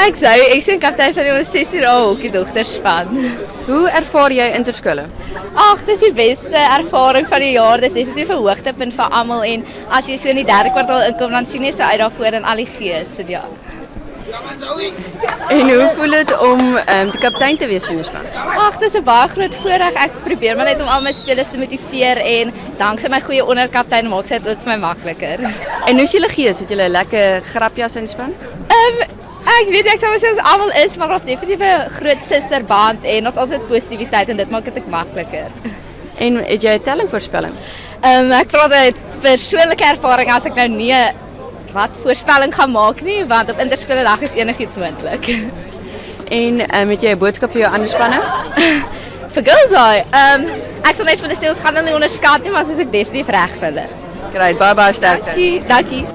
Ek sien kaptein van die onder 16-jarige hokkiedogters van. Hoe ervaar jy interskole? Ag, dis die beste ervaring van die jaar. Dis definitief 'n hoogtepunt vir almal en as jy so in die 3de kwartaal inkom, dan sien jy so uit daarvoor en al die gees. Ja. En hoe voel dit om die kaptein te wees van jou span? Ag, dis 'n baie groot voorreg. Ek probeer maar net om al my spelers te motiveer en danksy my goeie onderkaptein maak dit ook vir my makliker. En hoe is julle gees? Het julle 'n lekker grapjas in die span? Ek weet ek sou sê ons almal is, maar ons definitief 'n groot susterband en ons altyd positiwiteit en dit maak dit ook makliker. En het jy 'n tellingvoorspelling? Ek praat uit persoonlike ervaring as ek nou nie wat voorspelling gaan maak nie, want op interskoledag is enigiets moontlik. En het jy 'n boodskap vir jou ander spanne? Vir Girls ek sal net vir hulle sê ons gaan hulle nie onderskat nie, maar soos ek definitief reg vir hulle. Great, baie sterkte. Dankie.